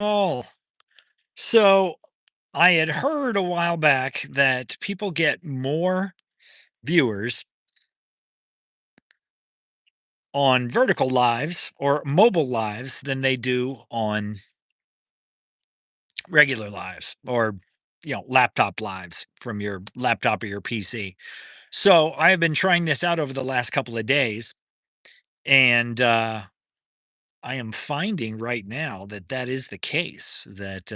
Oh, so I had heard a while back that people get more viewers on vertical lives or mobile lives than they do on regular lives or laptop lives from your laptop or your PC. So I have been trying this out over the last couple of days, and I am finding right now that that is the case, that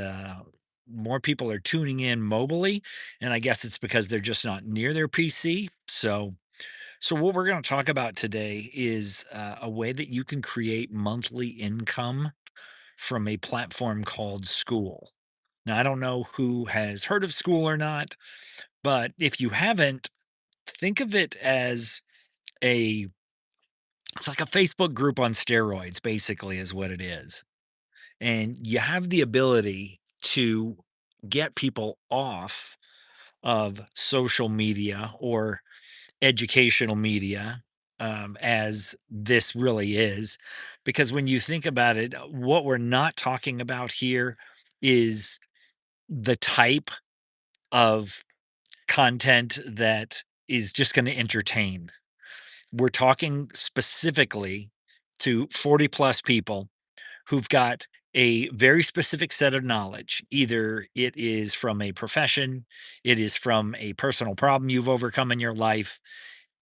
more people are tuning in mobily, and I guess it's because they're just not near their PC. So what we're going to talk about today is a way that you can create monthly income from a platform called Skool. Now, I don't know who has heard of Skool or not, but if you haven't, think of it as a it's like a Facebook group on steroids, basically, is what it is. And you have the ability to get people off of social media or educational media, as this really is. Because when you think about it, what we're not talking about here is the type of content that is just going to entertain. We're talking specifically to 40 plus people who've got a very specific set of knowledge. Either it is from a profession, it is from a personal problem you've overcome in your life,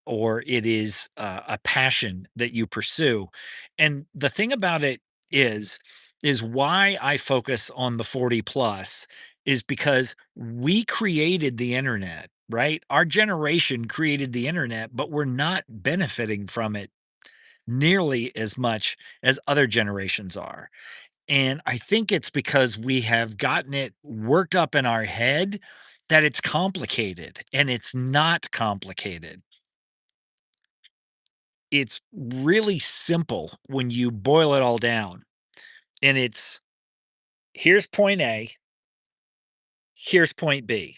or it is a passion that you pursue. And the thing about it is, is why I focus on the 40 plus is because we created the internet, right? Our generation created the internet, but we're not benefiting from it nearly as much as other generations are. And I think it's because we have gotten it worked up in our head that it's complicated, and it's not complicated. It's really simple when you boil it all down. And it's here's point A, here's point B.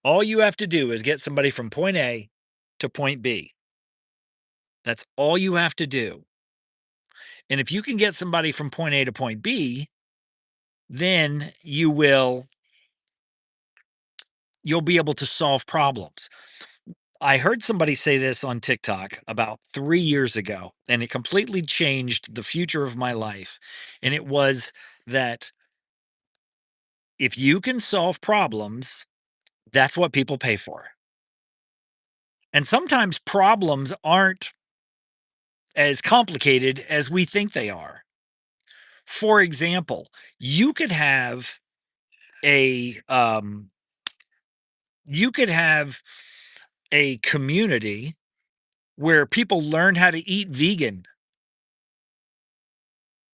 All you have to do is get somebody from point A to point B. That's all you have to do. And if you can get somebody from point A to point B, then you'll be able to solve problems. I heard somebody say this on TikTok about 3 years ago, and it completely changed the future of my life. And it was that if you can solve problems, that's what people pay for. And sometimes problems aren't as complicated as we think they are. For example, you could have a you could have a community where people learn how to eat vegan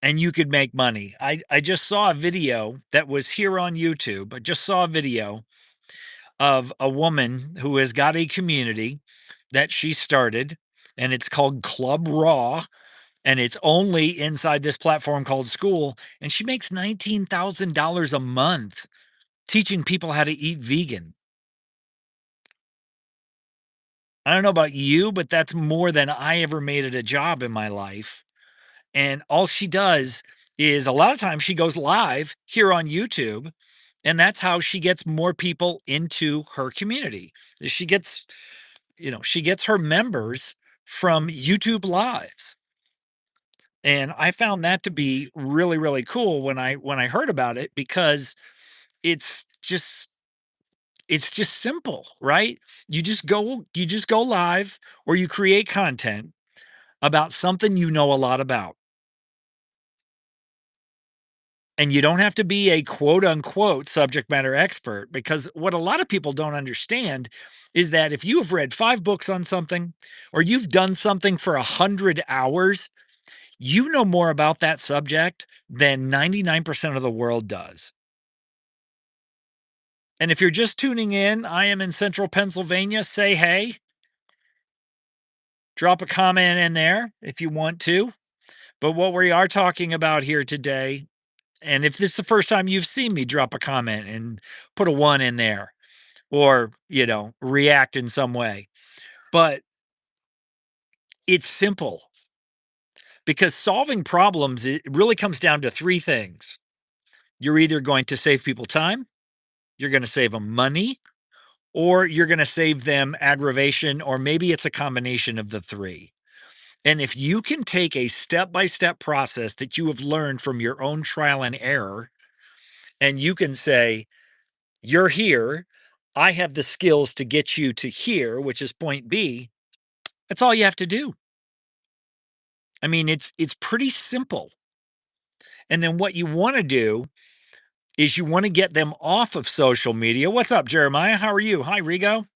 and you could make money. I just saw a video that was here on YouTube. I just saw a video of a woman who has got a community that she started, and it's called Club Raw, and it's only inside this platform called Skool, and she makes $19,000 a month teaching people how to eat vegan. I don't know about you, but that's more than I ever made it a job in my life. And all she does is a lot of times she goes live here on YouTube, and that's how she gets more people into her community. She gets, she gets her members from YouTube lives. And I found that to be really, really cool when I heard about it, because it's just it's just simple, right? You just go live, or you create content about something you know a lot about. And you don't have to be a quote unquote subject matter expert, because what a lot of people don't understand is that if you have read 5 books on something, or you've done something for 100 hours, you know more about that subject than 99% of the world does. And if you're just tuning in, I am in central Pennsylvania. Say hey, drop a comment in there if you want to. But what we are talking about here today, and if this is the first time you've seen me, drop a comment and put a one in there, or, react in some way. But it's simple, because solving problems, it really comes down to three things. You're either going to save people time, you're going to save them money, or you're going to save them aggravation, or maybe it's a combination of the three. And if you can take a step by step process that you have learned from your own trial and error, and you can say, you're here, I have the skills to get you to here, which is point B, that's all you have to do. I mean, it's pretty simple. And then what you want to do is you want to get them off of social media. What's up, Jeremiah? How are you? Hi, Rigo.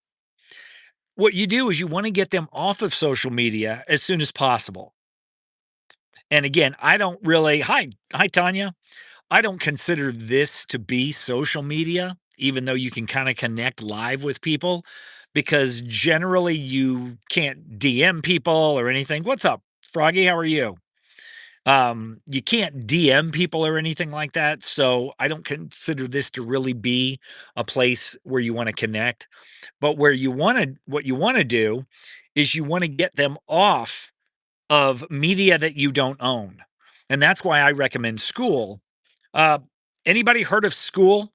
What you do is you want to get them off of social media as soon as possible. And again, I don't really, hi, Tanya. I don't consider this to be social media, even though you can kind of connect live with people, because generally you can't DM people or anything. What's up, Froggy? How are you? You can't DM people or anything like that. So I don't consider this to really be a place where you want to connect. But what you want to do is you want to get them off of media that you don't own. And that's why I recommend Skool. Uh, Anybody heard of Skool?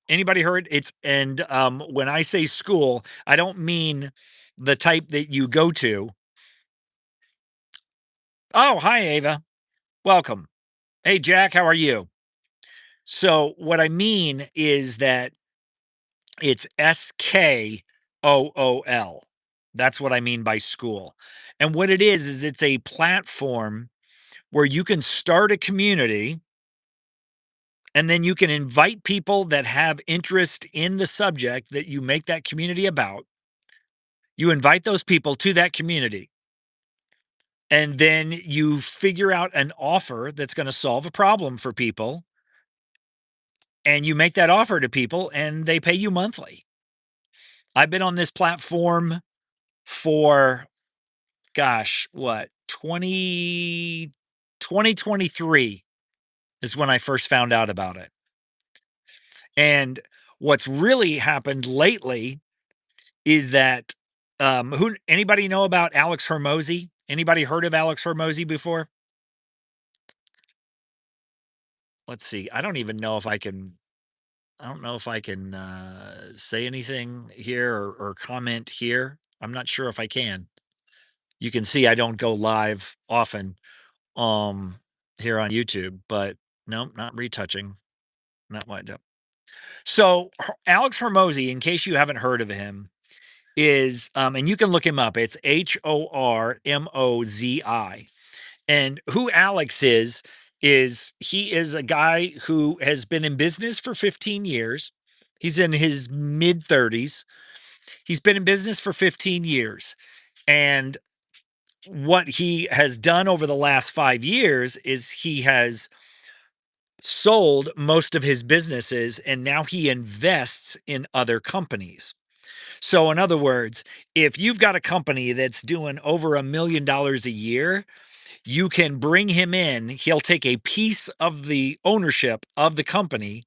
Anybody heard? It's and when I say school, I don't mean the type that you go to. Oh, hi, Ava. Welcome. Hey, Jack, how are you? So, what I mean is that it's Skool. That's what I mean by school. And what it is it's a platform where you can start a community and then you can invite people that have interest in the subject that you make that community about. You invite those people to that community. And then you figure out an offer that's going to solve a problem for people. And you make that offer to people and they pay you monthly. I've been on this platform for, gosh, what, 2023 is when I first found out about it. And what's really happened lately is that who anybody know about Alex Hermosi? Anybody heard of Alex Hermosi before? Let's see. I don't know if I can say anything here or comment here. I'm not sure if I can. You can see I don't go live often here on YouTube, but no, not retouching. Not what. So Alex Hermosi, in case you haven't heard of him, is and you can look him up. It's Hormozi. And who Alex is he is a guy who has been in business for 15 years. He's in his mid 30s. He's been in business for 15 years. And what he has done over the last 5 years is he has sold most of his businesses and now he invests in other companies. So, in other words, if you've got a company that's doing over $1 million a year, you can bring him in. He'll take a piece of the ownership of the company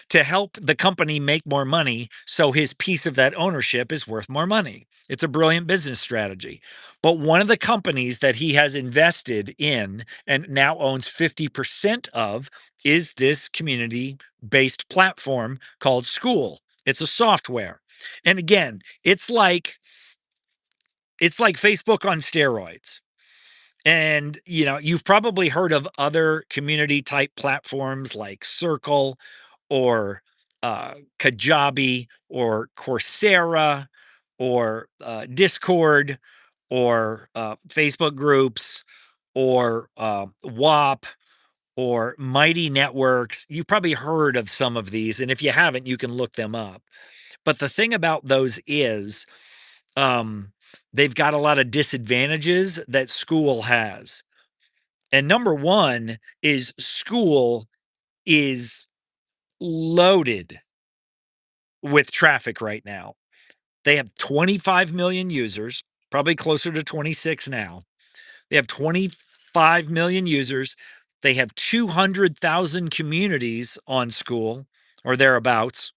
to help the company make more money. So his piece of that ownership is worth more money. It's a brilliant business strategy. But one of the companies that he has invested in and now owns 50% of is this community based platform called Skool. It's a software. And again, it's like Facebook on steroids. And, you've probably heard of other community type platforms like Circle or Kajabi or Coursera or Discord or Facebook groups or WAP or Mighty Networks. You've probably heard of some of these. And if you haven't, you can look them up. But the thing about those is um, they've got a lot of disadvantages that Skool has. And number one is Skool is loaded with traffic right now. They have 25 million users, probably closer to 26 now. They have 25 million users. They have 200,000 communities on Skool or thereabouts.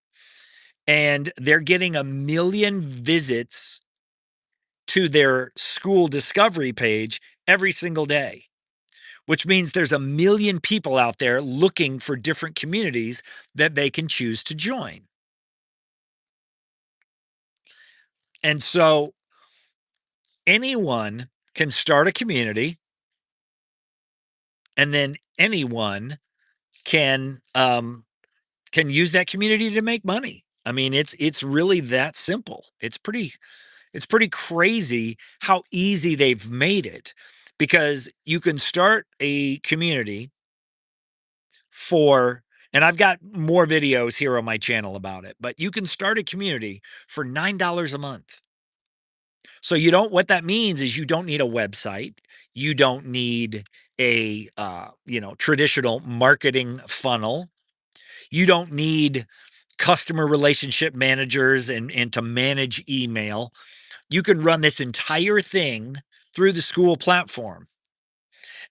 And they're getting 1 million visits to their Skool discovery page every single day, which means there's a million people out there looking for different communities that they can choose to join. And so anyone can start a community, and then anyone can use that community to make money. I mean, it's really that simple. It's pretty crazy how easy they've made it, because you can start a community for, and I've got more videos here on my channel about it, but you can start a community for $9 a month. So you don't, what that means is you don't need a website. You don't need a traditional marketing funnel. You don't need customer relationship managers and to manage email. You can run this entire thing through the Skool platform.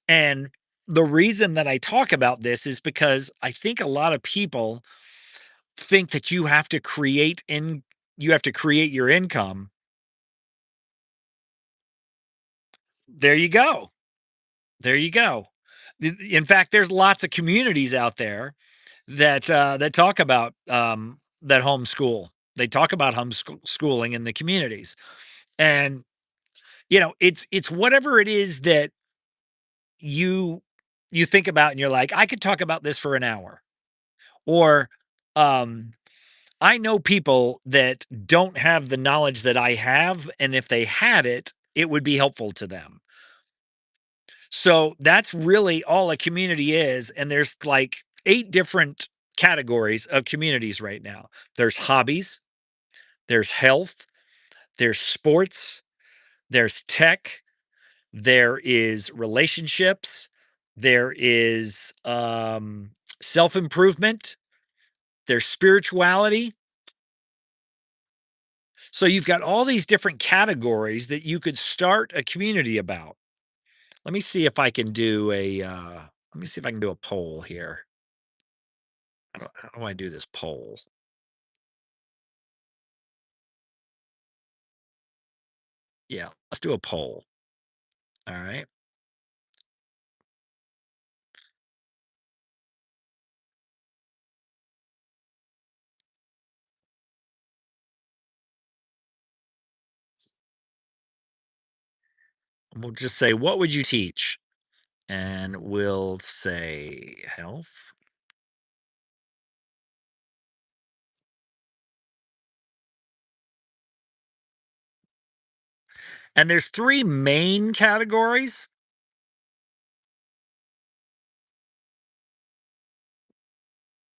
And the reason that I talk about this is because I think a lot of people think that you have to create your income. There you go. There you go. In fact, there's lots of communities out there that talk about that homeschool. They talk about homeschooling in the communities, and it's whatever it is that you you think about, and you're like, I could talk about this for an hour, or um, I know people that don't have the knowledge that I have, and if they had it, it would be helpful to them. So that's really all a community is. And there's like 8 different categories of communities right now. There's hobbies, there's health, there's sports, there's tech, there is relationships, there is self improvement, there's spirituality. So you've got all these different categories that you could start a community about. Let me see if I can do a poll here. How do I do this poll? Yeah, let's do a poll. All right. We'll just say, what would you teach? And we'll say health. And there's 3 main categories.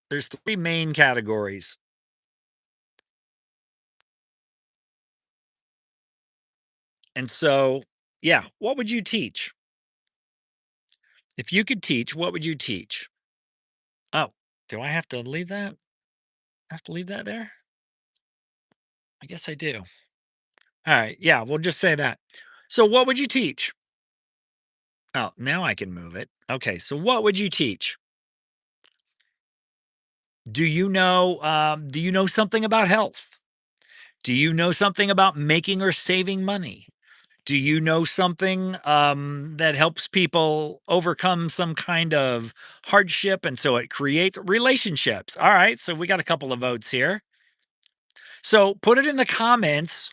There's 3 main categories. And so, yeah, what would you teach? If you could teach, what would you teach? Oh, do I have to leave that? I have to leave that there? I guess I do. All right. Yeah, we'll just say that. So, what would you teach? Oh, now I can move it. Okay. So, what would you teach? Do you know something about health? Do you know something about making or saving money? Do you know something that helps people overcome some kind of hardship, and so it creates relationships? All right, so we got a couple of votes here. So put it in the comments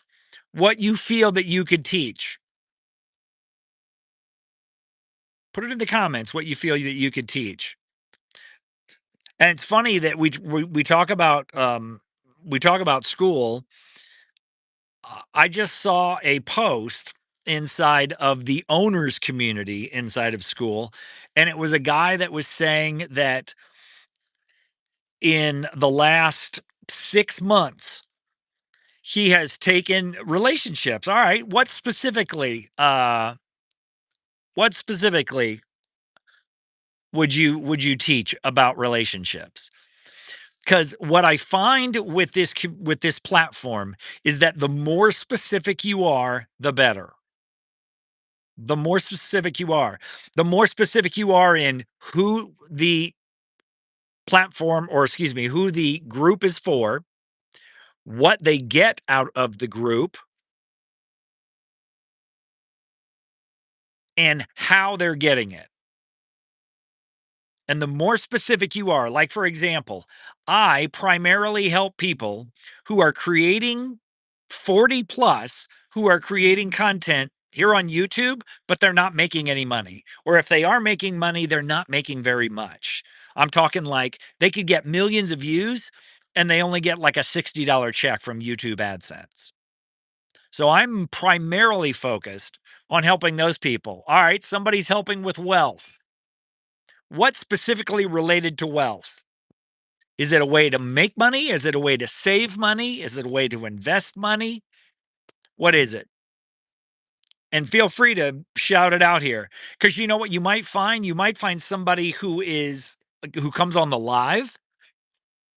what you feel that you could teach. Put it in the comments what you feel that you could teach. And it's funny that we talk about Skool. I just saw a post inside of the owners community inside of Skool, and it was a guy that was saying that in the last 6 months he has taken relationships. All right, what specifically would you teach about relationships? Because what I find with this platform is that the more specific you are, the better. The more specific you are, the more specific you are in who the platform, or excuse me, who the group is for, what they get out of the group, and how they're getting it. And the more specific you are, like for example, I primarily help people who are creating 40 plus, who are creating content here on YouTube, but they're not making any money. Or if they are making money, they're not making very much. I'm talking like they could get millions of views and they only get like a $60 check from YouTube AdSense. So I'm primarily focused on helping those people. All right, somebody's helping with wealth. What specifically related to wealth? Is it a way to make money? Is it a way to save money? Is it a way to invest money? What is it? And feel free to shout it out here because you know what you might find? You might find somebody who comes on the live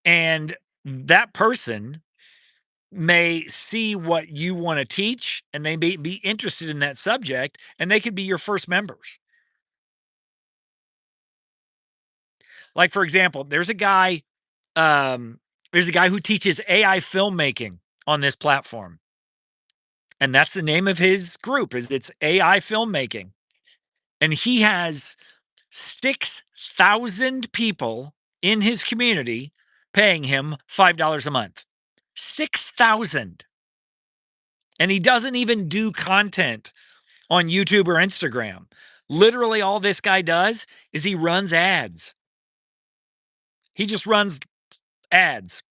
and that person may see what you want to teach and they may be interested in that subject and they could be your first members. Like for example, um there's a guy who teaches AI filmmaking on this platform. And that's the name of his group is it's AI filmmaking. And he has 6,000 people in his community paying him $5 a month. 6,000. And he doesn't even do content on YouTube or Instagram. Literally all this guy does is he runs ads. He just runs ads.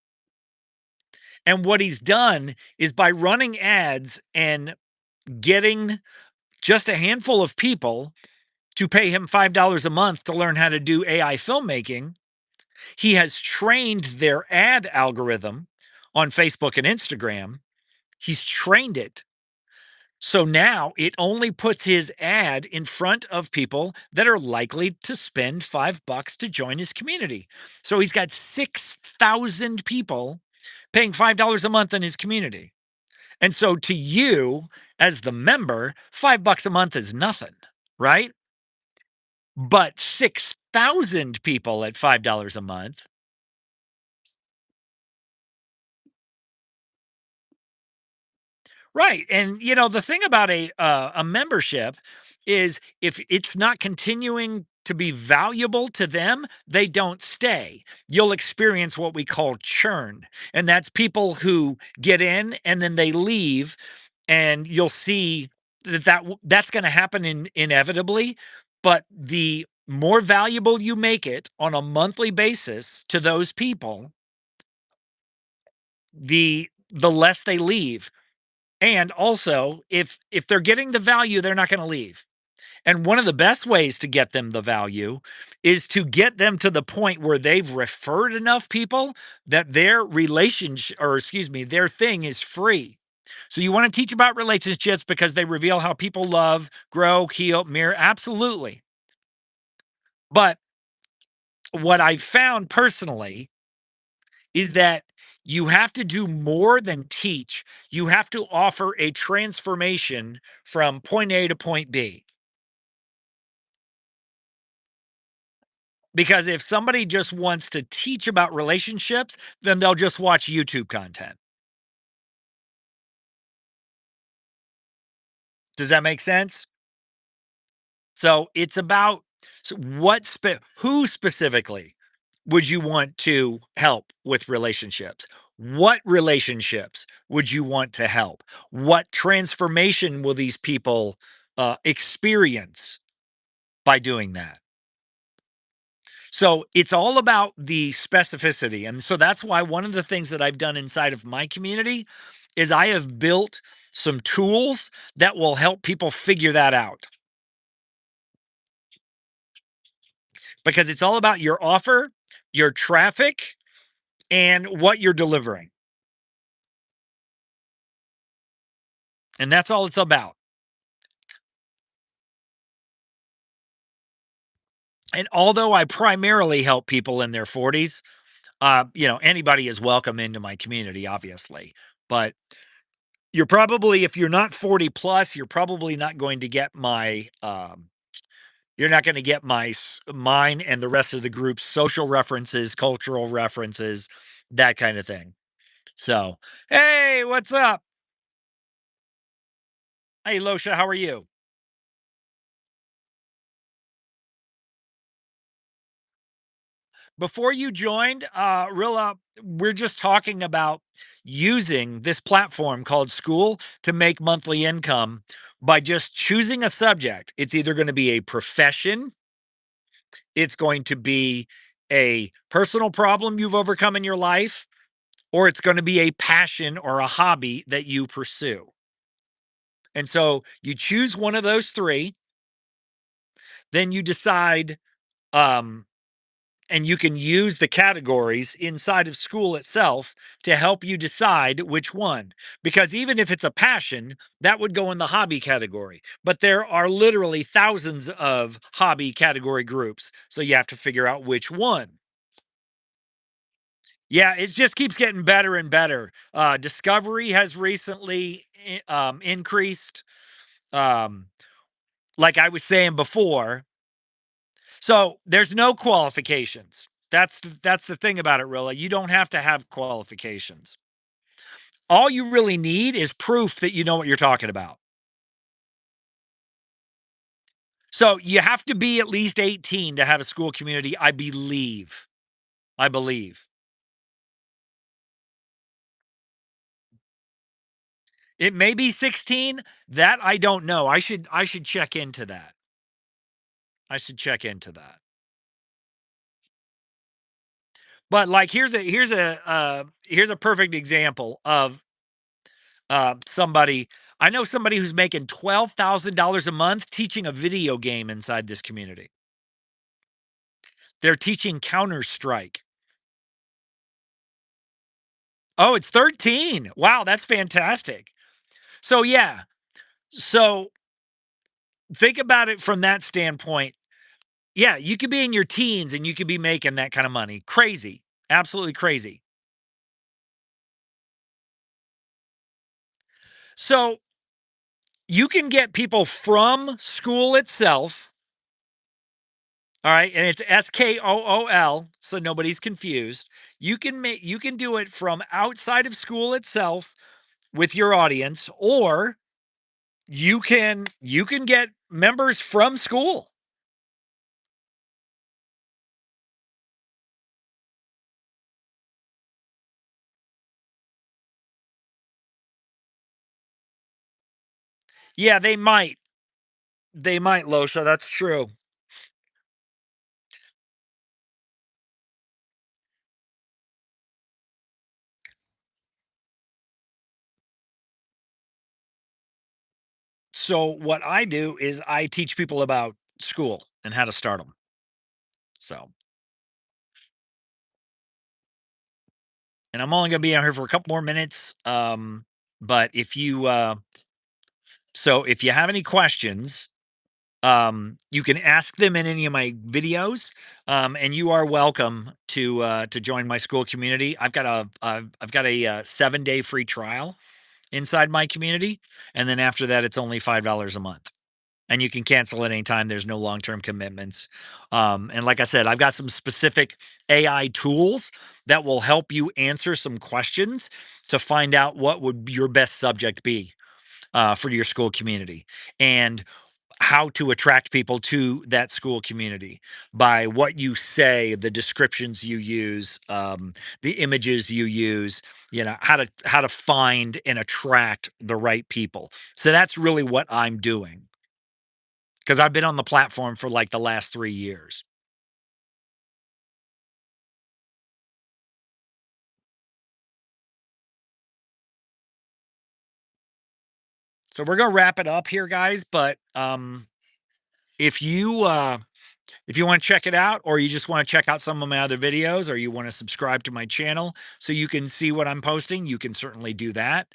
And what he's done is by running ads and getting just a handful of people to pay him $5 a month to learn how to do AI filmmaking, he has trained their ad algorithm on Facebook and Instagram. He's trained it. So now it only puts his ad in front of people that are likely to spend $5 to join his community. So he's got 6,000 people paying $5 a month in his community. And so to you as the member, $5 a month is nothing, right? But 6,000 people at $5 a month. Right, and, you know, the thing about a membership is if it's not continuing to be valuable to them, they don't stay. You'll experience what we call churn, and that's people who get in and then they leave, and you'll see that's gonna happen inevitably, but the more valuable you make it on a monthly basis to those people, the less they leave. And also, if they're getting the value, they're not gonna leave. And one of the best ways to get them the value is to get them to the point where they've referred enough people that their relationship or excuse me, their thing is free. So you wanna teach about relationships because they reveal how people love, grow, heal, mirror, absolutely. But what I found personally is that you have to do more than teach. You have to offer a transformation from point A to point B. Because if somebody just wants to teach about relationships, then they'll just watch YouTube content. Does that make sense? So it's about who specifically would you want to help with relationships? What relationships would you want to help? What transformation will these people experience by doing that? So it's all about the specificity. And so that's why one of the things that I've done inside of my community is I have built some tools that will help people figure that out because it's all about your offer, your traffic, and what you're delivering. And that's all it's about. And although I primarily help people in their 40s, anybody is welcome into my community, obviously. But you're probably, if you're not 40 plus, you're probably not going to get you're not going to get mine and the rest of the group's social references, cultural references, that kind of thing. So, hey, what's up? Hey, Losha, how are you? before you joined, Rilla, we're just talking about using this platform called Skool to make monthly income by just choosing a subject. It's either going to be a profession, it's going to be a personal problem you've overcome in your life, or it's going to be a passion or a hobby that you pursue. And so you choose one of those three, then you decide, um, and you can use the categories inside of Skool itself to help you decide which one. Because even if it's a passion, that would go in the hobby category. But there are literally thousands of hobby category groups. So you have to figure out which one. Yeah, it just keeps getting better and better. Discovery has recently increased. Um, like I was saying before, so there's no qualifications. That's the thing about it, Rilla. You don't have to have qualifications. All you really need is proof that you know what you're talking about. So you have to be at least 18 to have a Skool community, I believe. I believe. It may be 16. That I don't know. I should check into that. I should check into that. But like here's a perfect example of somebody. I know somebody who's making $12,000 a month teaching a video game inside this community. They're teaching Counter Strike. Oh, it's 13. Wow, that's fantastic. So yeah. So think about it from that standpoint. Yeah, you could be in your teens and you could be making that kind of money. Crazy. Absolutely crazy. So you can get people from Skool itself. All right, and it's Skool, so nobody's confused. You can do it from outside of Skool itself with your audience, or you can get members from Skool. Yeah, they might. They might, Losha. That's true. So what I do is I teach people about Skool and how to start them. So, and I'm only going to be out here for a couple more minutes. But if you have any questions, you can ask them in any of my videos, and you are welcome to join my Skool community. I've got a 7-day free trial inside my community, and then after that, it's only $5 a month, and you can cancel at any time. There's no long term commitments, and like I said, I've got some specific AI tools that will help you answer some questions to find out what would your best subject be for your Skool community, and how to attract people to that Skool community by what you say, the descriptions you use, the images you use, how to find and attract the right people. So that's really what I'm doing because I've been on the platform for like the last 3 years. So we're gonna wrap it up here, guys. But if you if you want to check it out, or you just want to check out some of my other videos, or you want to subscribe to my channel so you can see what I'm posting, you can certainly do that.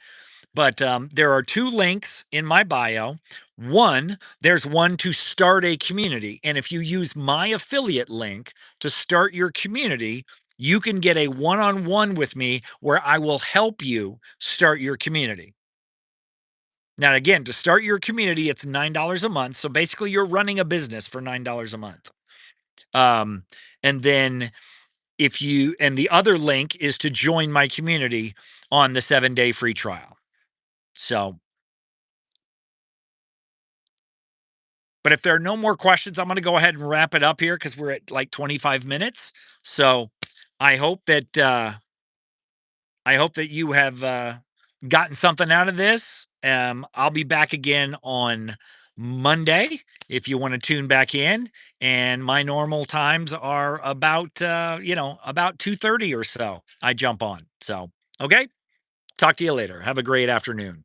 But there are two links in my bio. There's one to start a community. And if you use my affiliate link to start your community, you can get a one on one with me where I will help you start your community. Now, again, to start your community, it's $9 a month. So basically, you're running a business for $9 a month. Um, and then and the other link is to join my community on the 7-day free trial. So But if there are no more questions, I'm going to go ahead and wrap it up here because we're at like 25 minutes. So I hope that you have gotten something out of this. I'll be back again on Monday if you want to tune back in. And my normal times are about about 2:30 or so. I jump on. So okay, talk to you later. Have a great afternoon.